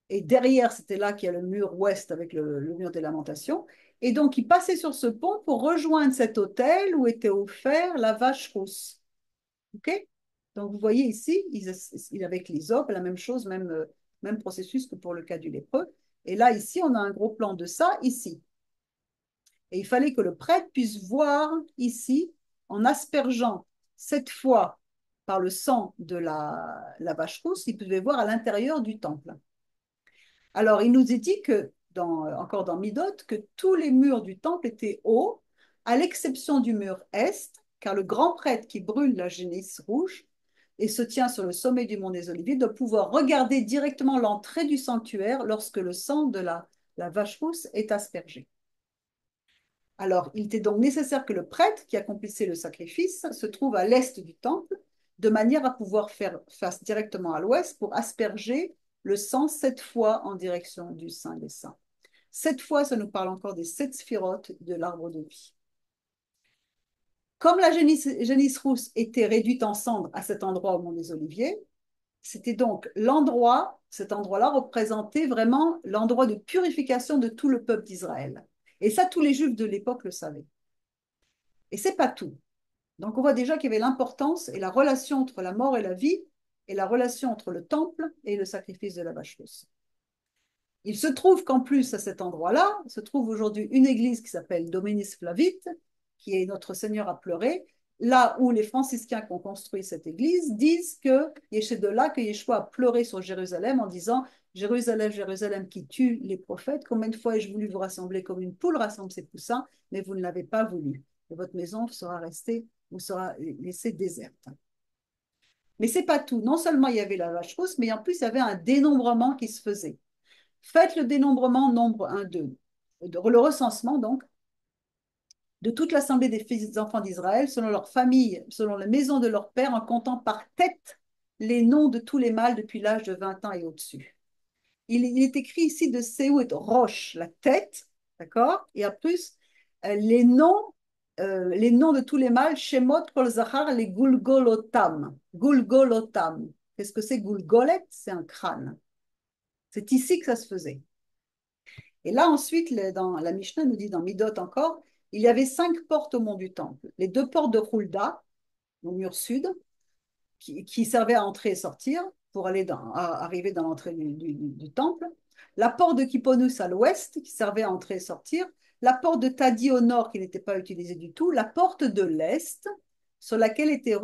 et derrière, c'était là qu'il y a le mur ouest avec le mur des lamentations. Et donc, il passait sur ce pont pour rejoindre cet hôtel où était offert la vache rousse. OK? Donc, vous voyez ici, il avec l'hysope, la même chose, même processus que pour le cas du lépreux. Et là, ici, on a un gros plan de ça, ici. Et il fallait que le prêtre puisse voir ici, en aspergeant cette fois par le sang de la vache rousse, il pouvait voir à l'intérieur du temple. Alors, il nous est dit que, encore dans Midot, que tous les murs du temple étaient hauts, à l'exception du mur est, car le grand prêtre qui brûle la génisse rouge et se tient sur le sommet du mont des Oliviers doit pouvoir regarder directement l'entrée du sanctuaire lorsque le sang de la vache rousse est aspergé. Alors, il était donc nécessaire que le prêtre qui accomplissait le sacrifice se trouve à l'est du temple, de manière à pouvoir faire face directement à l'ouest pour asperger le sang 7 fois en direction du Saint des Saints. 7 fois, ça nous parle encore des 7 sphirotes de l'arbre de vie. Comme la génisse rousse était réduite en cendres à cet endroit au mont des Oliviers, c'était donc cet endroit-là représentait vraiment l'endroit de purification de tout le peuple d'Israël. Et ça, tous les Juifs de l'époque le savaient. Et c'est pas tout. Donc on voit déjà qu'il y avait l'importance et la relation entre la mort et la vie, et la relation entre le temple et le sacrifice de la vache rousse. Il se trouve qu'en plus, à cet endroit-là, se trouve aujourd'hui une église qui s'appelle Dominis Flavit, qui est Notre Seigneur a pleuré, là où les franciscains qui ont construit cette église disent que c'est de là que Yeshua a pleuré sur Jérusalem en disant Jérusalem, Jérusalem qui tue les prophètes, combien de fois ai-je voulu vous rassembler comme une poule rassemble ses poussins, mais vous ne l'avez pas voulu. Et votre maison sera restée ou sera laissée déserte. Mais c'est pas tout. Non seulement il y avait la vache rousse, mais en plus il y avait un dénombrement qui se faisait. Faites le dénombrement nombre 1, 2. Le recensement, donc, de toute l'assemblée des fils et enfants d'Israël, selon leur famille, selon la maison de leur père, en comptant par tête les noms de tous les mâles depuis l'âge de 20 ans et au-dessus. Il est écrit ici de Séout Roche, la tête, d'accord? Et en plus, les noms de tous les mâles, Shemot Kol Zachar, les Gulgolotam. Gulgolotam. Qu'est-ce que c'est Gulgolet? C'est un crâne. C'est ici que ça se faisait. Et là, ensuite, dans la Mishnah nous dit dans Midot encore, il y avait 5 portes au mont du temple. Les 2 portes de Hulda, au mur sud, qui servaient à entrer et sortir pour arriver dans l'entrée du temple. La porte de Kipponus à l'ouest, qui servait à entrer et sortir. La porte de Tadi au nord, qui n'était pas utilisée du tout. La porte de l'est, sur laquelle était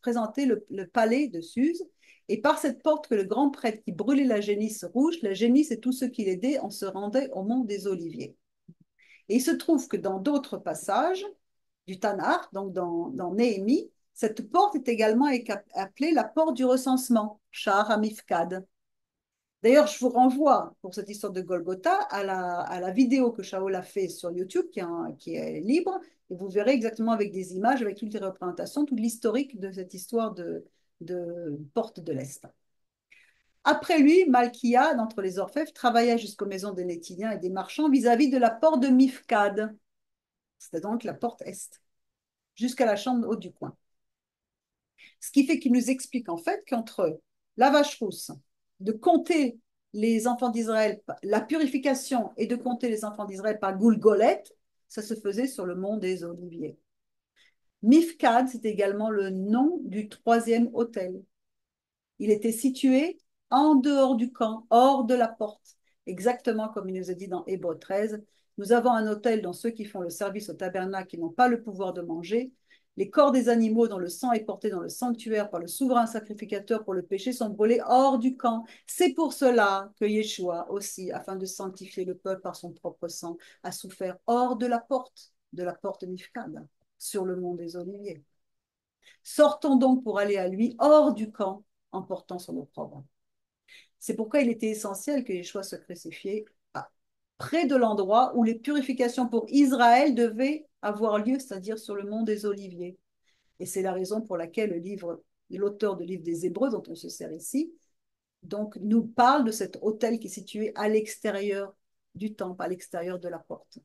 présenté le palais de Suse. Et par cette porte que le grand prêtre qui brûlait la génisse rouge, la génisse et tous ceux qui l'aidaient, on se rendait au mont des Oliviers. Et il se trouve que dans d'autres passages du Tanakh, donc dans Néhémie, cette porte est également appelée la porte du recensement, Shahar HaMifkad. D'ailleurs, je vous renvoie pour cette histoire de Golgotha à la vidéo que Shaol a fait sur YouTube, qui est libre, et vous verrez exactement avec des images, avec toutes les représentations, tout l'historique de cette histoire de porte de l'Est. Après lui, Malkia, d'entre les orfèvres, travailla jusqu'aux maisons des Nétiniens et des marchands vis-à-vis de la porte de Mifkad, c'était donc la porte Est, jusqu'à la chambre haute du coin. Ce qui fait qu'il nous explique en fait qu'entre la vache rousse, de compter les enfants d'Israël, la purification et de compter les enfants d'Israël par Goulgolet, ça se faisait sur le mont des Oliviers. Mifkad, c'est également le nom du 3e autel. Il était situé en dehors du camp, hors de la porte, exactement comme il nous a dit dans Hébreux 13. Nous avons un autel dont ceux qui font le service au tabernacle qui n'ont pas le pouvoir de manger. Les corps des animaux dont le sang est porté dans le sanctuaire par le souverain sacrificateur pour le péché sont brûlés hors du camp. C'est pour cela que Yeshua aussi, afin de sanctifier le peuple par son propre sang, a souffert hors de la porte Mifkad, sur le mont des Oliviers. Sortons donc pour aller à lui hors du camp en portant son opprobre. C'est pourquoi il était essentiel que Yeshua se crucifié près de l'endroit où les purifications pour Israël devaient avoir lieu, c'est-à-dire sur le mont des Oliviers. Et c'est la raison pour laquelle l'auteur du livre des Hébreux, dont on se sert ici, donc, nous parle de cet autel qui est situé à l'extérieur du temple, à l'extérieur de la porte.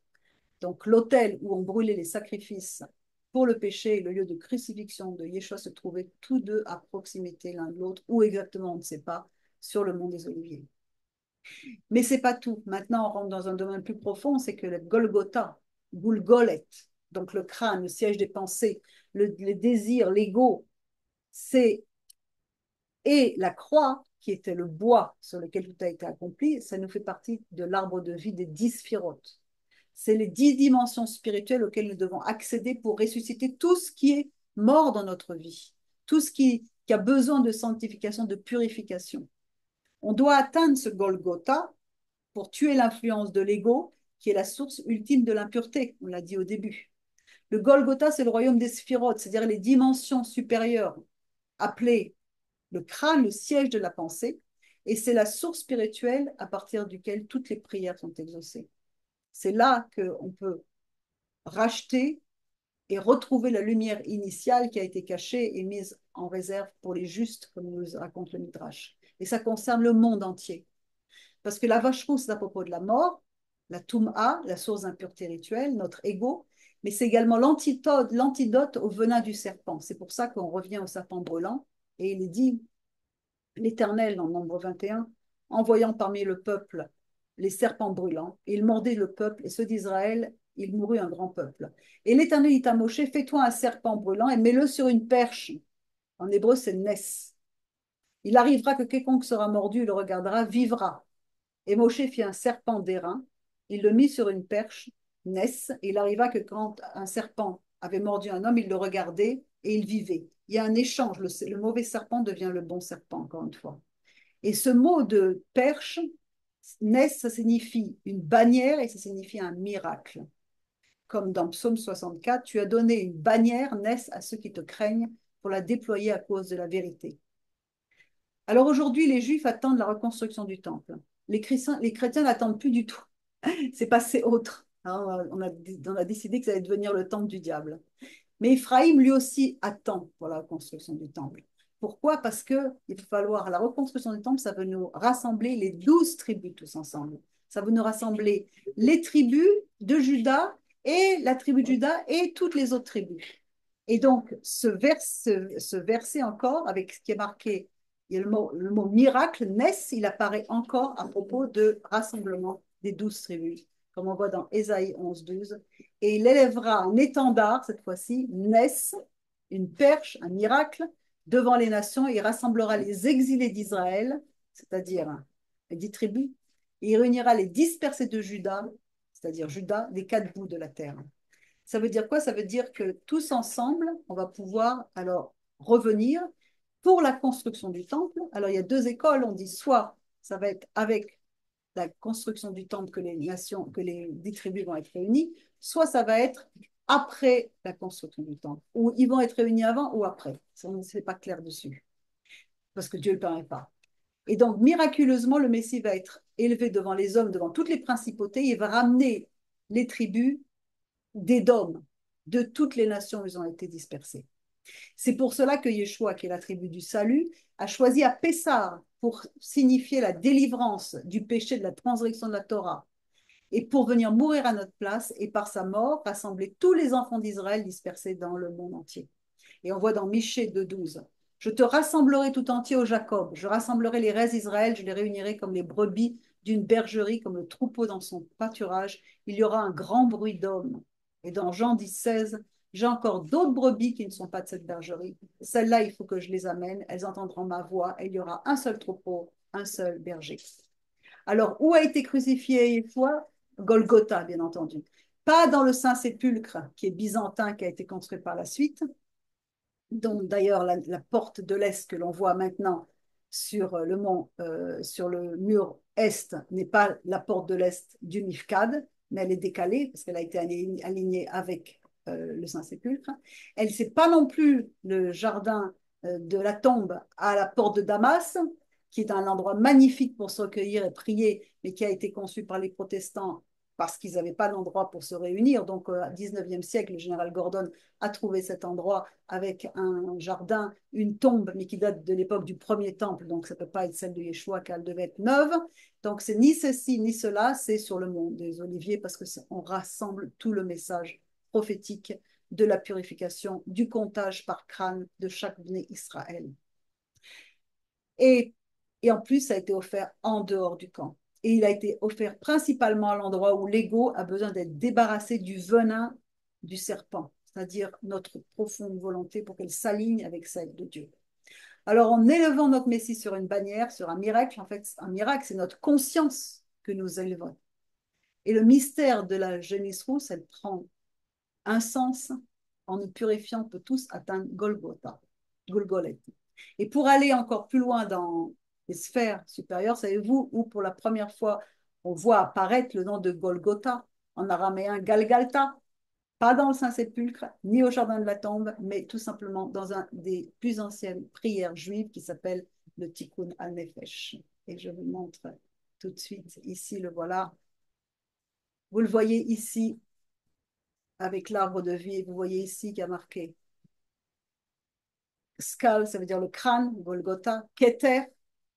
Donc, l'autel où on brûlait les sacrifices pour le péché et le lieu de crucifixion de Yeshua se trouvaient tous deux à proximité l'un de l'autre, ou exactement, on ne sait pas, sur le mont des Oliviers. Mais c'est pas tout. Maintenant, on rentre dans un domaine plus profond, c'est que le Golgotha, Gulgolet, donc le crâne, le siège des pensées, les désirs, l'ego, c'est et la croix, qui était le bois sur lequel tout a été accompli, ça nous fait partie de l'arbre de vie des 10 sphirotes. C'est les 10 dimensions spirituelles auxquelles nous devons accéder pour ressusciter tout ce qui est mort dans notre vie, tout ce qui a besoin de sanctification, de purification. On doit atteindre ce Golgotha pour tuer l'influence de l'ego, qui est la source ultime de l'impureté, on l'a dit au début. Le Golgotha, c'est le royaume des sphirotes, c'est-à-dire les dimensions supérieures, appelées le crâne, le siège de la pensée, et c'est la source spirituelle à partir duquel toutes les prières sont exaucées. C'est là qu'on peut racheter et retrouver la lumière initiale qui a été cachée et mise en réserve pour les justes, comme nous raconte le Midrash. Et ça concerne le monde entier. Parce que la vache rousse, c'est à propos de la mort, la Toum'a, la source d'impureté rituelle, notre ego, mais c'est également l'antidote au venin du serpent. C'est pour ça qu'on revient au serpent brûlant. Et il est dit, l'Éternel, en Nombre 21, envoyant parmi le peuple les serpents brûlants, il mordait le peuple, et ceux d'Israël, il mourut un grand peuple. Et l'Éternel dit à Moshe, fais-toi un serpent brûlant et mets-le sur une perche. En hébreu, c'est Nes. Il arrivera que quiconque sera mordu, il le regardera, vivra. Et Moshe fit un serpent d'airain, il le mit sur une perche, Nes, et il arriva que quand un serpent avait mordu un homme, il le regardait et il vivait. Il y a un échange, le mauvais serpent devient le bon serpent, encore une fois. Et ce mot de perche, Nes, ça signifie une bannière et ça signifie un miracle. Comme dans Psaume 64, tu as donné une bannière, Nes, à ceux qui te craignent pour la déployer à cause de la vérité. Alors aujourd'hui, les Juifs attendent la reconstruction du temple. Les chrétiens n'attendent plus du tout. C'est passé autre. Hein, on a décidé que ça allait devenir le temple du diable. Mais Ephraïm, lui aussi, attend pour la reconstruction du temple. Pourquoi? Parce qu'il va falloir, la reconstruction du temple, ça veut nous rassembler les 12 tribus tous ensemble. Ça veut nous rassembler les tribus de Juda et la tribu de Juda et toutes les autres tribus. Et donc, ce verset encore, avec ce qui est marqué, il y a le mot miracle, Nes, il apparaît encore à propos de rassemblement des 12 tribus, comme on voit dans Ésaïe 11, 12. Et il élèvera un étendard, cette fois-ci, Nes, une perche, un miracle, devant les nations, et il rassemblera les exilés d'Israël, c'est-à-dire les 10 tribus, et il réunira les dispersés de Juda, c'est-à-dire Juda, des 4 bouts de la terre. Ça veut dire quoi? Ça veut dire que tous ensemble, on va pouvoir alors revenir pour la construction du temple. Alors il y a deux écoles, on dit soit ça va être avec la construction du temple que les nations, que les 10 tribus vont être réunies, soit ça va être après la construction du temple, ou ils vont être réunis avant ou après. Ça, on ne sait pas clair dessus, parce que Dieu ne le permet pas. Et donc, miraculeusement, le Messie va être élevé devant les hommes, devant toutes les principautés, il va ramener les tribus d'Édom, de toutes les nations où ils ont été dispersés. C'est pour cela que Yeshua, qui est la tribu du salut, a choisi à Pessah pour signifier la délivrance du péché de la transgression de la Torah et pour venir mourir à notre place et par sa mort rassembler tous les enfants d'Israël dispersés dans le monde entier. Et on voit dans Michée 2,12. Je te rassemblerai tout entier au Jacob. Je rassemblerai les restes d'Israël. Je les réunirai comme les brebis d'une bergerie, comme le troupeau dans son pâturage. Il y aura un grand bruit d'hommes. Et dans Jean 10,16, j'ai encore d'autres brebis qui ne sont pas de cette bergerie. Celles-là, il faut que je les amène. Elles entendront ma voix et il y aura un seul troupeau, un seul berger. Alors, où a été crucifié Yeshua? Golgotha, bien entendu. Pas dans le Saint-Sépulcre, qui est byzantin, qui a été construit par la suite, dont d'ailleurs la porte de l'Est que l'on voit maintenant sur le mont, sur le mur Est, n'est pas la porte de l'Est du Mifkad, mais elle est décalée parce qu'elle a été alignée avec le Saint-Sépulcre. Elle n'est pas non plus le jardin de la tombe à la porte de Damas, qui est un endroit magnifique pour se recueillir et prier, mais qui a été conçu par les protestants parce qu'ils n'avaient pas d'endroit pour se réunir. Donc, au 19e siècle, le général Gordon a trouvé cet endroit avec un jardin, une tombe, mais qui date de l'époque du premier temple, donc ça ne peut pas être celle de Yeshua, car elle devait être neuve. Donc, c'est ni ceci, ni cela, c'est sur le mont des Oliviers, parce qu'on rassemble tout le message prophétique de la purification, du comptage par crâne de chaque Bné Israël. Et, et en plus, ça a été offert en dehors du camp. Et il a été offert principalement à l'endroit où l'ego a besoin d'être débarrassé du venin du serpent, c'est-à-dire notre profonde volonté pour qu'elle s'aligne avec celle de Dieu. Alors, en élevant notre Messie sur une bannière, sur un miracle, en fait, un miracle, c'est notre conscience que nous élevons. Et le mystère de la génisse rousse, elle prend un sens. En nous purifiant, on peut tous atteindre Golgotha, Golgoleth. Et pour aller encore plus loin dans les sphères supérieures, savez-vous où pour la première fois on voit apparaître le nom de Golgotha, en araméen Galgalta, pas dans le Saint-Sépulcre, ni au Jardin de la Tombe, mais tout simplement dans un des plus anciennes prières juives qui s'appelle le Tikkun al-Nefesh. Et je vous montre tout de suite, ici le voilà. Vous le voyez ici avec l'arbre de vie, et vous voyez ici qu'il y a marqué Skal, ça veut dire le crâne, Golgotha, Keter,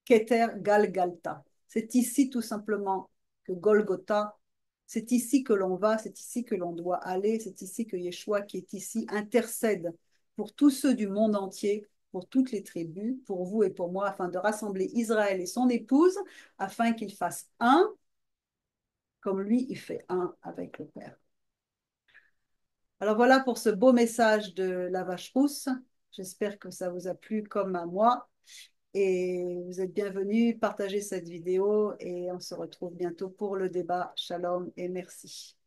Keter, Galgalta. C'est ici tout simplement que Golgotha, c'est ici que l'on va, c'est ici que l'on doit aller, c'est ici que Yeshua qui est ici intercède pour tous ceux du monde entier, pour toutes les tribus, pour vous et pour moi, afin de rassembler Israël et son épouse, afin qu'ils fassent un, comme lui, il fait un avec le Père. Alors voilà pour ce beau message de la vache rousse. J'espère que ça vous a plu comme à moi. Et vous êtes bienvenus, partagez cette vidéo et on se retrouve bientôt pour le débat. Shalom et merci.